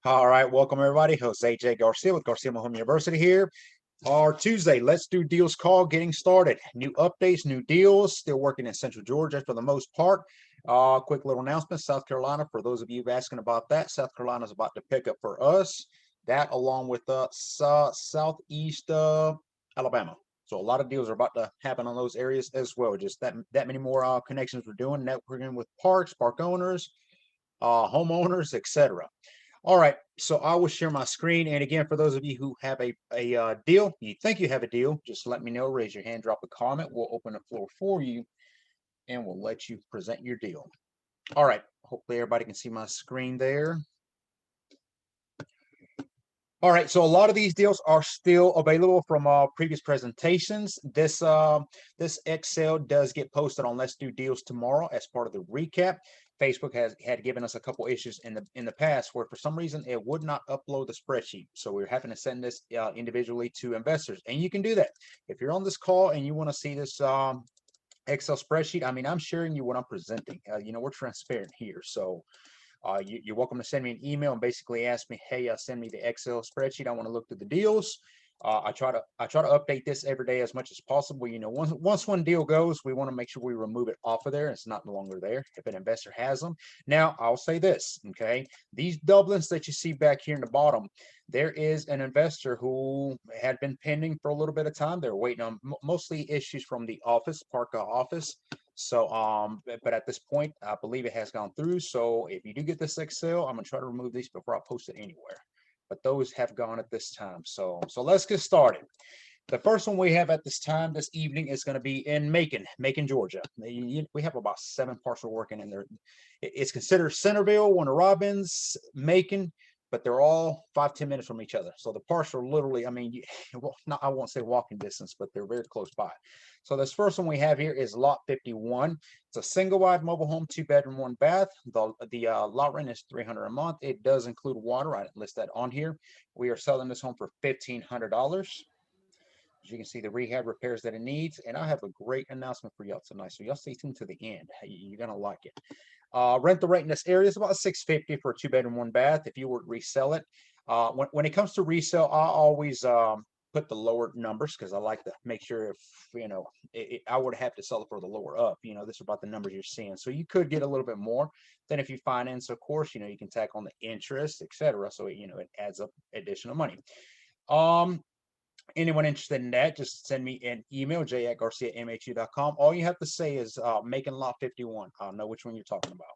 All right, welcome everybody. Jose J. Garcia with Garcia Home University here. Our Tuesday, let's do deals call getting started. New updates, new deals. Still working in Central Georgia for the most part. Quick little announcement: South Carolina. For those of you asking about that, South Carolina is about to pick up for us. That along with southeast Alabama. So a lot of deals are about to happen on those areas as well. Just that many more connections we're doing, networking with parks, park owners, homeowners, etc. All right, so I will share my screen. And again, for those of you who have a deal, you think you have a deal, just let me know, raise your hand, drop a comment. We'll open the floor for you and we'll let you present your deal. All right, hopefully everybody can see my screen there. All right, so a lot of these deals are still available from previous presentations. This Excel does get posted on Let's Do Deals tomorrow as part of the recap. Facebook had given us a couple issues in the past where for some reason it would not upload the spreadsheet. So we're having to send this individually to investors, and you can do that if you're on this call and you want to see this Excel spreadsheet. I mean, I'm sharing you what I'm presenting. We're transparent here, so. You're welcome to send me an email and basically ask me, hey, send me the Excel spreadsheet. I want to look through the deals. I try to update this every day as much as possible. Once one deal goes, we want to make sure we remove it off of there. It's not no longer there if an investor has them. Now, I'll say this, okay? These doublings that you see back here in the bottom, there is an investor who had been pending for a little bit of time. They're waiting on mostly issues from the office, Park office. So, but at this point, I believe it has gone through. So if you do get this Excel, I'm gonna try to remove these before I post it anywhere. But those have gone at this time. So let's get started. The first one we have at this time this evening is going to be in Macon, Georgia. We have about 7 parcels working in there. It's considered Centerville, Warner Robins, Macon, but they're all 5-10 minutes from each other. So the parcels are literally, I mean, I won't say walking distance, but they're very close by. So this first one we have here is lot 51. It's a single wide mobile home, 2 bedroom, 1 bath. The lot rent is $300 a month. It does include water. I list that on here. We are selling this home for $1,500. As you can see, the rehab repairs that it needs. And I have a great announcement for y'all tonight. So y'all stay tuned to the end. You're going to like it. Rental rate in this area is about $650 for a 2 bedroom, 1 bath. If you were to resell it, when it comes to resale, I always put the lower numbers because I like to make sure if I would have to sell it for the lower up. This is about the numbers you're seeing. So you could get a little bit more than if you finance. Of course, you can tack on the interest, etc. So it adds up additional money. Anyone interested in that, just send me an email, j@garciamhu.com. All you have to say is making lot 51. I'll know which one you're talking about.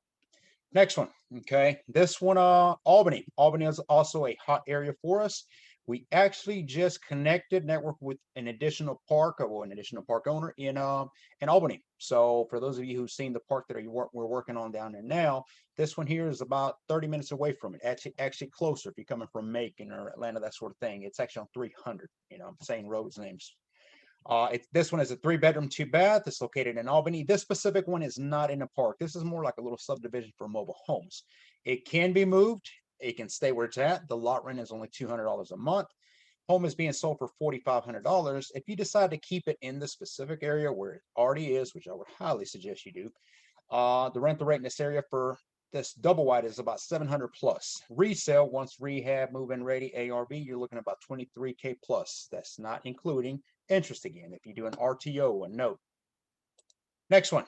Next one, okay. This one, Albany. Albany is also a hot area for us. We actually just connected, network with an additional park, or an additional park owner in Albany. So for those of you who've seen the park that we're working on down there now, this one here is about 30 minutes away from it. Actually closer if you're coming from Macon or Atlanta, that sort of thing. It's actually on 300. I'm saying roads names. This one is a 3 bedroom, 2 bath. It's located in Albany. This specific one is not in a park. This is more like a little subdivision for mobile homes. It can be moved. It can stay where it's at. The lot rent is only $200 a month. Home is being sold for $4,500. If you decide to keep it in the specific area where it already is, which I would highly suggest you do, the rental rate in this area for this double wide is about 700 plus. Resale, once rehab, move-in ready, ARV, you're looking at about 23K plus. That's not including interest again if you do an RTO, a note. Next one.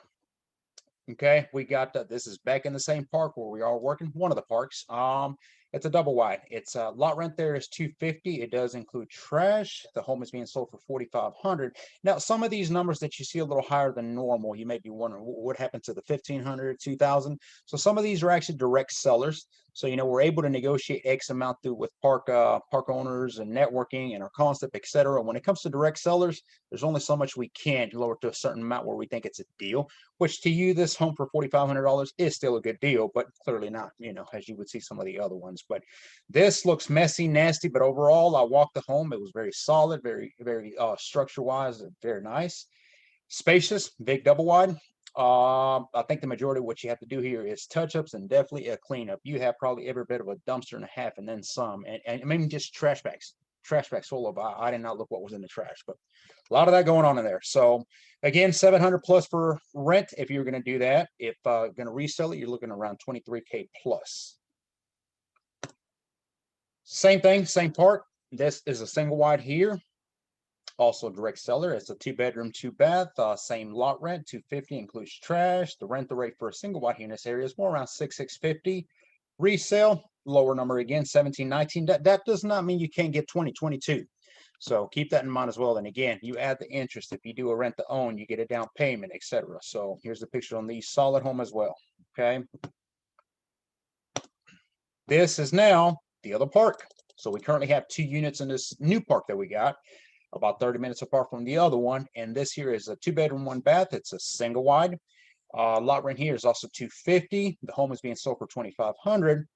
Okay, we got this is back in the same park where we are working, one of the parks. It's a double wide. It's lot rent there is $250. It does include trash. The home is being sold for $4,500. Now, some of these numbers that you see a little higher than normal, you may be wondering what happened to the 1,500, 2,000. So some of these are actually direct sellers. So we're able to negotiate X amount through with park owners and networking and our concept, etc. When it comes to direct sellers, there's only so much we can lower to a certain amount where we think it's a deal. Which to you, this home for $4,500 is still a good deal, but clearly not, as you would see some of the other ones. But this looks messy, nasty, but overall, I walked the home. It was very solid, very, very structure-wise, very nice. Spacious, big double wide. I think the majority of what you have to do here is touch-ups and definitely a cleanup. You have probably every bit of a dumpster and a half and then some, and maybe just trash bags full of. I did not look what was in the trash, but a lot of that going on in there. So again, 700 plus for rent if you're going to do that. If going to resell it, you're looking around 23K plus. Same thing, same part. This is a single wide here. Also direct seller. It's a 2-bedroom, 2-bath. Same lot rent, 250, includes trash. The rental rate for a single wide here in this area is more around 650. Resale, lower number again, 17, 19. That does not mean you can't get 20, 22. So keep that in mind as well. And again, you add the interest. If you do a rent to own, you get a down payment, etc. So here's the picture on the solid home as well. Okay. This is now the other park. So we currently have 2 units in this new park that we got, about 30 minutes apart from the other one. And this here is a 2-bedroom, 1-bath. It's a single wide. Lot rent here is also 250. The home is being sold for 2,500.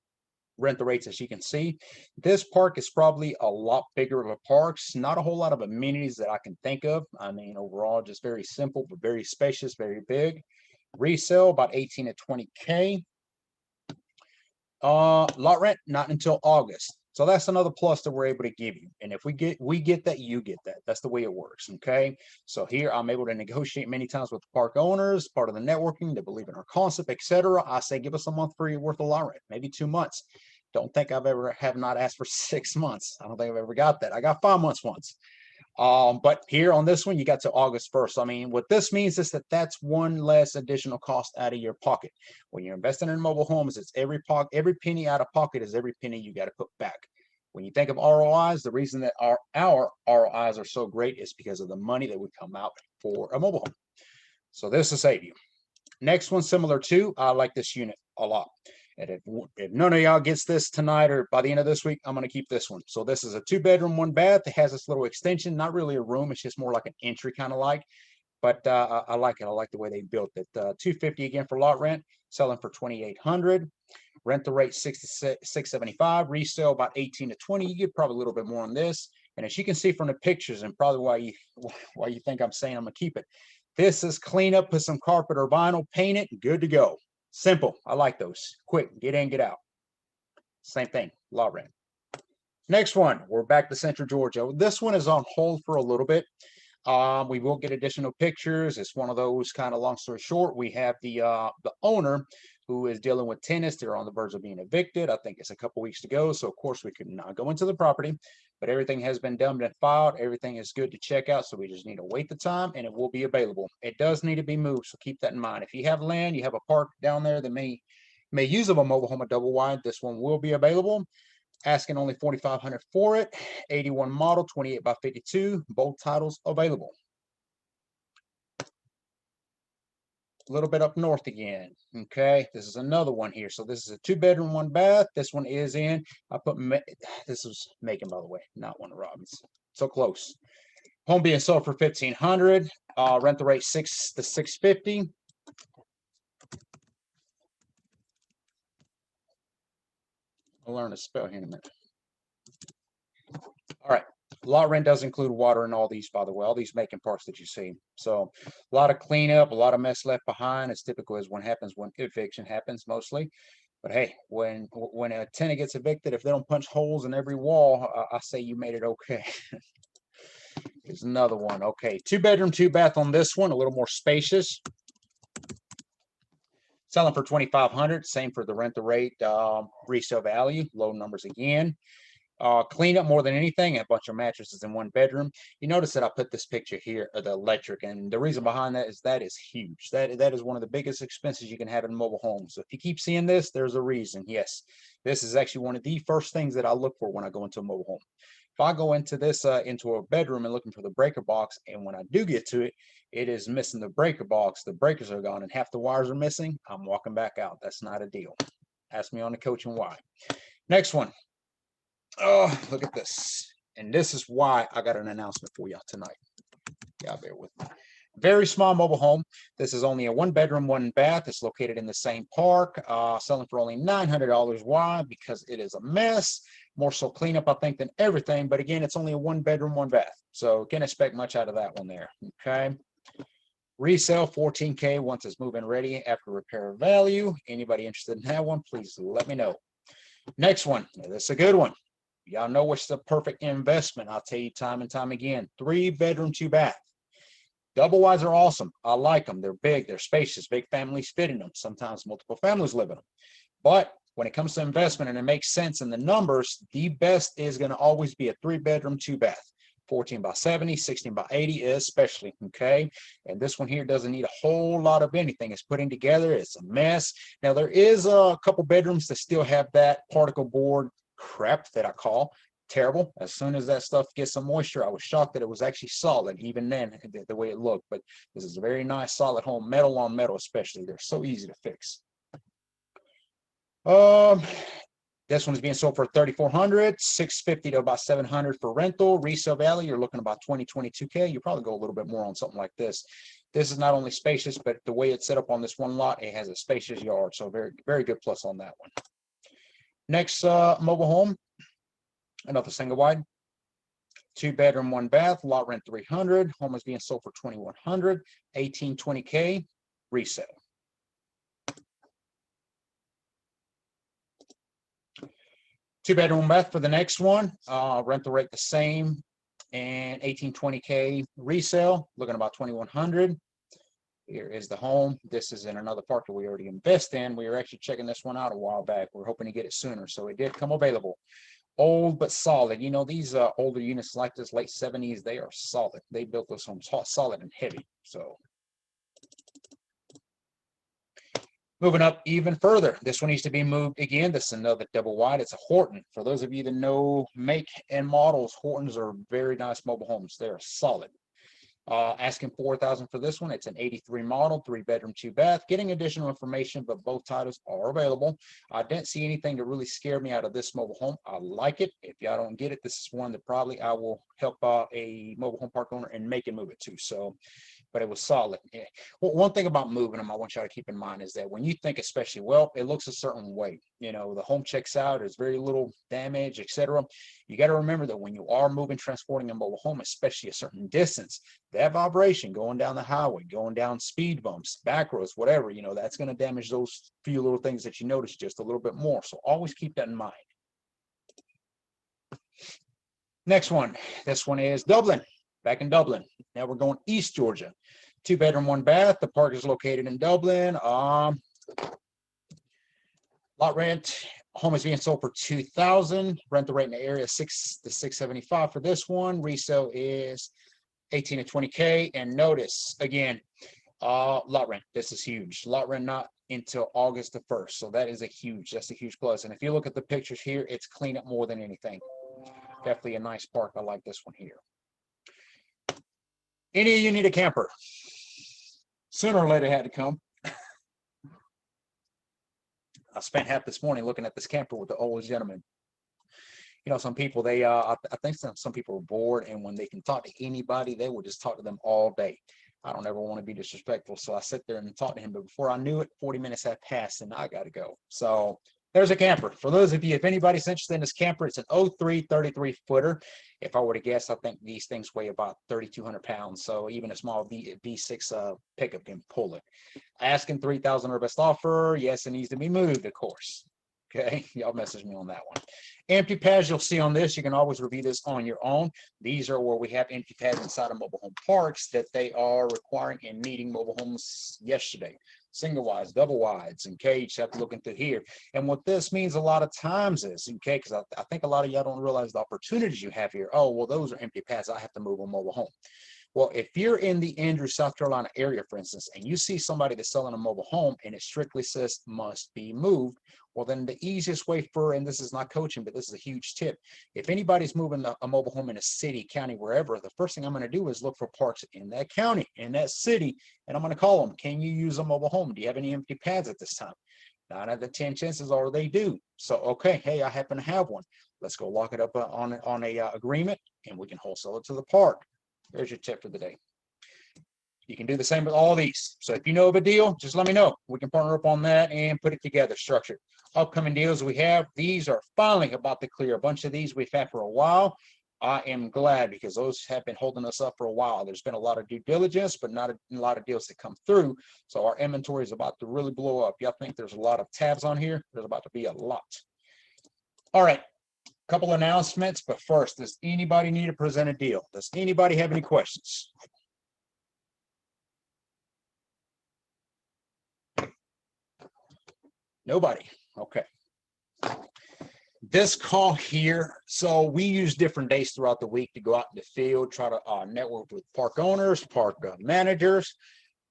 Rent the rates, as you can see. This park is probably a lot bigger of a park. Not a whole lot of amenities that I can think of. I mean, overall, just very simple, but very spacious, very big. Resale about 18 to 20K. Lot rent not until August. So that's another plus that we're able to give you. And if we get that, you get that. That's the way it works. Okay. So here I'm able to negotiate many times with the park owners, part of the networking, they believe in our concept, etc. I say give us a month free worth of lot rent, maybe 2 months. Don't think have not asked for 6 months. I don't think I've ever got that. I got 5 months once. But here on this one, you got to August 1st. I mean, what this means is that that's one less additional cost out of your pocket. When you're investing in mobile homes, it's every penny out of pocket is every penny you got to put back. When you think of ROIs, the reason that our ROIs are so great is because of the money that would come out for a mobile home. So this will save you. Next one, similar to, I like this unit a lot. And if none of y'all gets this tonight or by the end of this week, I'm going to keep this one. So this is a 2-bedroom, 1-bath. It has this little extension, not really a room. It's just more like an entry kind of like. But I like it. I like the way they built it. 250 again for lot rent, selling for 2,800. Rent the rate 675. Resale about 18 to 20. You get probably a little bit more on this. And as you can see from the pictures, and probably why you think I'm saying I'm gonna keep it. This is clean up, put some carpet or vinyl, paint it, good to go. Simple. I like those. Quick, get in, get out. Same thing, lot rent. Next one, we're back to Central Georgia. This one is on hold for a little bit. We will get additional pictures. It's one of those kind of long story short. We have the owner who is dealing with tenants. They're on the verge of being evicted. I think it's a couple weeks to go. So of course we could not go into the property, but everything has been done and filed. Everything is good to check out. So we just need to wait the time and it will be available. It does need to be moved. So keep that in mind. If you have land, you have a park down there that may use of a mobile home, a double wide, this one will be available. Asking only $4,500 for it. 81 model, 28 by 52. Both titles available. A little bit up north again. Okay, this is another one here. So this is a 2-bedroom, 1-bath. This one is in. This is Macon, by the way, not one of Robin's. So close. Home being sold for $1,500. Rent the rate $6 to $650. I'll learn to spell here in a minute. All right. Lot rent does include water in all these, by the way, all these Macon parks that you see. So a lot of cleanup, a lot of mess left behind. It's typical as what happens when eviction happens mostly. But hey, when a tenant gets evicted, if they don't punch holes in every wall, I say you made it okay. Here's another one. Okay, 2-bedroom, 2-bath on this one, a little more spacious. Selling for $2,500. Same for the rental rate, resale value, low numbers again. Clean up more than anything, a bunch of mattresses in 1 bedroom. You notice that I put this picture here of the electric, and the reason behind that is huge. That is one of the biggest expenses you can have in mobile homes. So if you keep seeing this, there's a reason. Yes, this is actually one of the first things that I look for when I go into a mobile home. If I go into this into a bedroom and looking for the breaker box, and when I do get to it, it is missing the breaker box, the breakers are gone, and half the wires are missing, I'm walking back out. That's not a deal. Ask me on the coaching why. Next one. Oh, look at this. And this is why I got an announcement for y'all tonight. Y'all bear with me. Very small mobile home. This is only a 1-bedroom, 1-bath. It's located in the same park. Selling for only $900. Why? Because it is a mess. More so cleanup, I think, than everything. But again, it's only a 1-bedroom, 1-bath. So can't expect much out of that one there. Okay. Resale $14K once it's move-in ready after repair value. Anybody interested in that one, please let me know. Next one. This is a good one. Y'all know what's the perfect investment. I'll tell you time and time again. 3-bedroom, 2-bath. Double wides are awesome. I like them. They're big. They're spacious. Big families fit in them. Sometimes multiple families live in them. But when it comes to investment and it makes sense in the numbers, the best is going to always be a 3-bedroom, 2-bath. 14 by 70, 16 by 80 especially, okay? And this one here doesn't need a whole lot of anything. It's putting together, it's a mess. Now, there is a couple bedrooms that still have that particle board crap that I call terrible. As soon as that stuff gets some moisture, I was shocked that it was actually solid, even then, the way it looked. But this is a very nice, solid home, metal on metal especially. They're so easy to fix. This one is being sold for $3,400, $650 to about $700 for rental. Resale value, you're looking about $20, $22K. You probably go a little bit more on something like this. This is not only spacious, but the way it's set up on this one lot, it has a spacious yard. So very, very good plus on that one. Next mobile home, another single wide, 2-bedroom, 1-bath, lot rent $300. Home is being sold for $2,100, $1820K resale. Two-bedroom, bath for the next one. Rental rate the same, and $1820K resale. Looking about $2,100. Here is the home. This is in another part that we already invest in. We were actually checking this one out a while back. We're hoping to get it sooner, so it did come available. Old but solid. You know, these older units like this, late 70s, they are solid. They built those homes solid and heavy. So moving up even further, this one needs to be moved again. This is another double wide. It's a Horton. For those of you that know make and models, Hortons are very nice mobile homes. They're solid. Asking $4,000 for this one. It's an 83 model, 3-bedroom, 2-bath. Getting additional information, but both titles are available. I didn't see anything to really scare me out of this mobile home. I like it. If y'all don't get it, this is one that probably I will help a mobile home park owner and make it move it to. So, but it was solid. Yeah. Well, one thing about moving them, I want y'all to keep in mind is that when you think, especially, well, it looks a certain way. You know, the home checks out, there's very little damage, etc. You got to remember that when you are moving, transporting a mobile home, especially a certain distance, that vibration going down the highway, going down speed bumps, back roads, whatever, you know, that's going to damage those few little things that you notice just a little bit more. So always keep that in mind. Next one. This one is Dublin. Back in Dublin. Now we're going East Georgia. 2-bedroom, 1-bath. The park is located in Dublin. Lot rent. Home is being sold for $2,000. Rental rate in the area $6 to $675 for this one. Resale is $18 to $20K. And notice again, lot rent. This is huge. Lot rent not until August the 1st. So that's a huge plus. And if you look at the pictures here, it's clean up more than anything. Definitely a nice park. I like this one here. Any of you need a camper? Sooner or later it had to come. I spent half this morning looking at this camper with the oldest gentleman. You know, some people, they, I think some people are bored, and when they can talk to anybody, they will just talk to them all day. I don't ever want to be disrespectful, so I sit there and talk to him, but before I knew it, 40 minutes had passed, and I got to go. So there's a camper. For those of you, if anybody's interested in this camper, it's an 03 33-footer. If I were to guess, I think these things weigh about 3,200 pounds. So even a small V6 pickup can pull it. Asking $3,000 or best offer. Yes, it needs to be moved, of course. Okay, y'all message me on that one. Empty pads you'll see on this. You can always review this on your own. These are where we have empty pads inside of mobile home parks that they are requiring and needing mobile homes yesterday. Single wides, double wides, and cage. Have to look into here. And what this means a lot of times is, okay, because I think a lot of y'all don't realize the opportunities you have here. Oh, well, those are empty pads. I have to move a mobile home. Well, if you're in the Andrews, South Carolina area, for instance, and you see somebody that's selling a mobile home and it strictly says must be moved, well, then the easiest way for, and this is not coaching, but this is a huge tip. If anybody's moving a mobile home in a city, county, wherever, the first thing I'm going to do is look for parks in that county, in that city, and I'm going to call them. Can you use a mobile home? Do you have any empty pads at this time? 9 out of the 10 chances are they do. So, okay, hey, I happen to have one. Let's go lock it up on a agreement, and we can wholesale it to the park. There's your tip for the day. You can do the same with all these. So if you know of a deal, just let me know. We can partner up on that and put it together, structured. Upcoming deals we have, these are finally about to clear. A bunch of these we've had for a while. I am glad because those have been holding us up for a while. There's been a lot of due diligence, but not a lot of deals that come through. So our inventory is about to really blow up. Y'all think there's a lot of tabs on here? There's about to be a lot. All right. Couple announcements, but first, does anybody need to present a deal? Does anybody have any questions? Nobody. Okay. This call here, so we use different days throughout the week to go out in the field, try to network with park owners, park managers,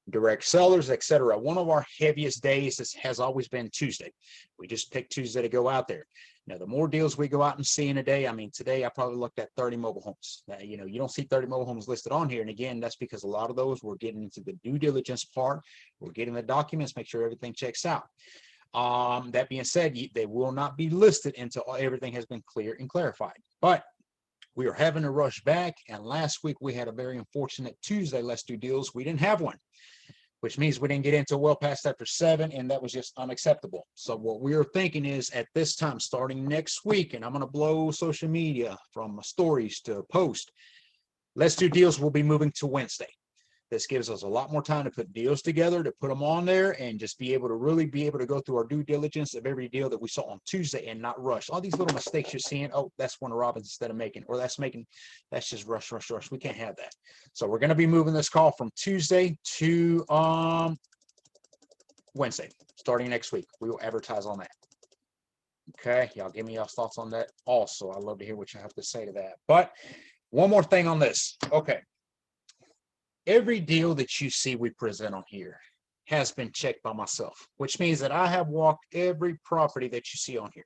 direct sellers, etc. One of our heaviest days has always been Tuesday. We just pick Tuesday to go out there. Now, the more deals we go out and see in a day, I mean, today I probably looked at 30 mobile homes. Now, you know, you don't see 30 mobile homes listed on here. And again, that's because a lot of those we're getting into the due diligence part. We're getting the documents, make sure everything checks out. That being said, they will not be listed until everything has been clear and clarified. But we are having to rush back. And last week we had a very unfortunate Tuesday, let's do deals. We didn't have one, which means we didn't get into well past after 7, and that was just unacceptable. So what we are thinking is at this time, starting next week, and I'm going to blow social media from stories to post, let's do deals will be moving to Wednesday. This gives us a lot more time to put deals together, to put them on there, and just be able to really be able to go through our due diligence of every deal that we saw on Tuesday and not rush. All these little mistakes you're seeing, oh, that's one of Robin's instead of making, or that's just rush. We can't have that. So we're going to be moving this call from Tuesday to Wednesday, starting next week. We will advertise on that. Okay, y'all give me y'all's thoughts on that also. I'd love to hear what you have to say to that. But one more thing on this. Okay. Every deal that you see we present on here has been checked by myself, which means that I have walked every property that you see on here.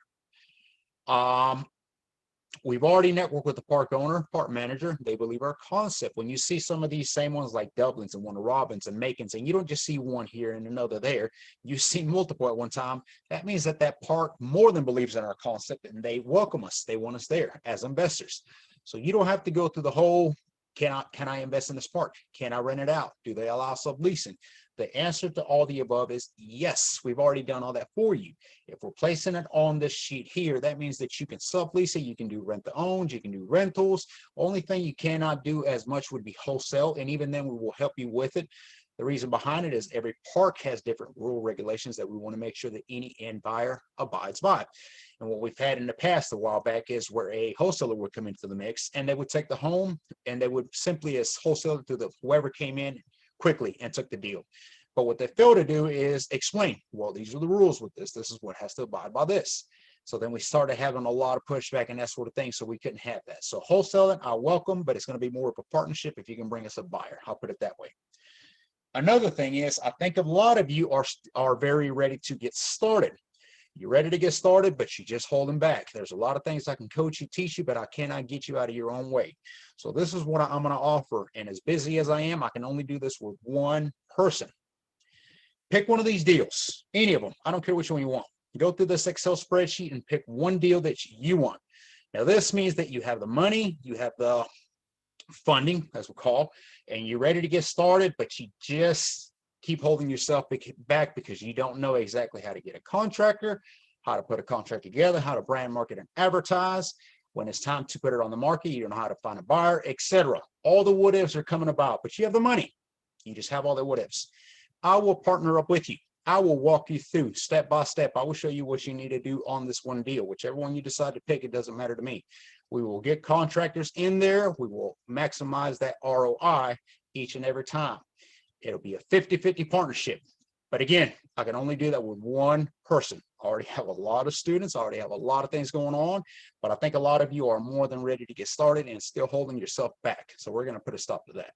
We've already networked with the park owner, park manager. They believe our concept. When you see some of these same ones like Dublin's and one of Robin's and Macon's, and you don't just see one here and another there, you see multiple at one time. That means that that park more than believes in our concept, and they welcome us. They want us there as investors. So you don't have to go through the whole, can I invest in this park? Can I rent it out? Do they allow subleasing? The answer to all the above is yes. We've already done all that for you. If we're placing it on this sheet here, that means that you can sublease it. You can do rent to own, you can do rentals. Only thing you cannot do as much would be wholesale. And even then we will help you with it. The reason behind it is every park has different rule regulations that we want to make sure that any end buyer abides by. And what we've had in the past a while back is where a wholesaler would come into the mix and they would take the home and they would simply as wholesaler to the whoever came in quickly and took the deal. But what they fail to do is explain, well, these are the rules with this. This is what has to abide by this. So then we started having a lot of pushback and that sort of thing. So we couldn't have that. So wholesaling, I welcome, but it's going to be more of a partnership if you can bring us a buyer. I'll put it that way. Another thing is, I think a lot of you are very ready to get started. You're ready to get started, but you're just holding back. There's a lot of things I can coach you, teach you, but I cannot get you out of your own way. So this is what I'm going to offer. And as busy as I am, I can only do this with one person. Pick one of these deals, any of them. I don't care which one you want. Go through this Excel spreadsheet and pick one deal that you want. Now, this means that you have the money, you have the funding, as we call, and you're ready to get started, but you just keep holding yourself back because you don't know exactly how to get a contractor, how to put a contract together, how to brand, market, and advertise. When it's time to put it on the market, you don't know how to find a buyer, etc. All the what ifs are coming about, but you have the money. You just have all the what ifs. I will partner up with you. I will walk you through step by step. I will show you what you need to do on this one deal. Whichever one you decide to pick, it doesn't matter to me. We will get contractors in there. We will maximize that ROI each and every time. It'll be a 50-50 partnership. But again, I can only do that with one person. I already have a lot of students. I already have a lot of things going on. But I think a lot of you are more than ready to get started and still holding yourself back. So we're going to put a stop to that.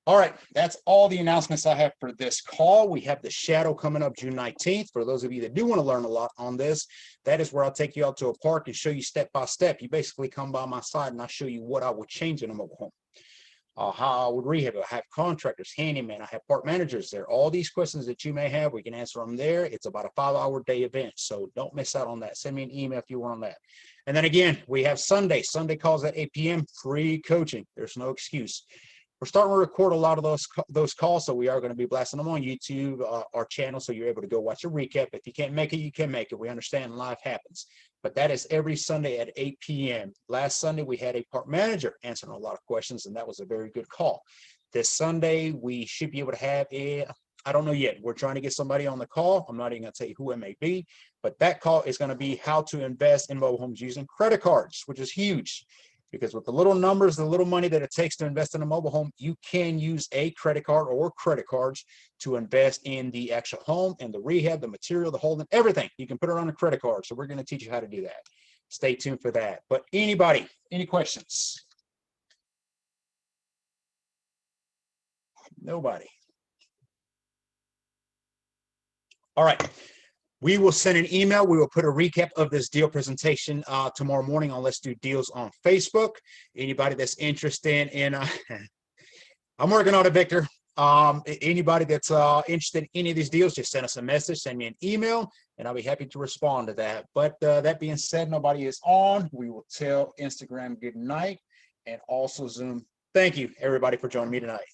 All right, that's all the announcements I have for this call. We have the shadow coming up June 19th. For those of you that do want to learn a lot on this, that is where I'll take you out to a park and show you step by step. You basically come by my side and I'll show you what I would change in a mobile home. How I would rehab it. I have contractors, handyman, I have park managers there. All these questions that you may have, we can answer them there. It's about a 5-hour day event, so don't miss out on that. Send me an email if you want on that. And then again, we have Sunday calls at 8 p.m. free coaching. There's no excuse. We're starting to record a lot of those calls, so we are going to be blasting them on YouTube, our channel, so you're able to go watch a recap. If you can't make it, you can make it. We understand life happens. But that is every Sunday at 8 p.m. Last Sunday, we had a park manager answering a lot of questions, and that was a very good call. This Sunday, we should be able to have I don't know yet. We're trying to get somebody on the call. I'm not even going to tell you who it may be, but that call is going to be how to invest in mobile homes using credit cards, which is huge. Because with the little numbers, the little money that it takes to invest in a mobile home, you can use a credit card or credit cards to invest in the actual home and the rehab, the material, the holding, everything. You can put it on a credit card. So we're going to teach you how to do that. stay tuned for that. But anybody, any questions? Nobody. All right. We will send an email. We will put a recap of this deal presentation tomorrow morning on Let's Do Deals on Facebook. Anybody that's interested in, I'm working on it, Victor. Anybody that's interested in any of these deals, just send us a message, send me an email, and I'll be happy to respond to that. But that being said, nobody is on. We will tell Instagram good night and also Zoom. Thank you, everybody, for joining me tonight.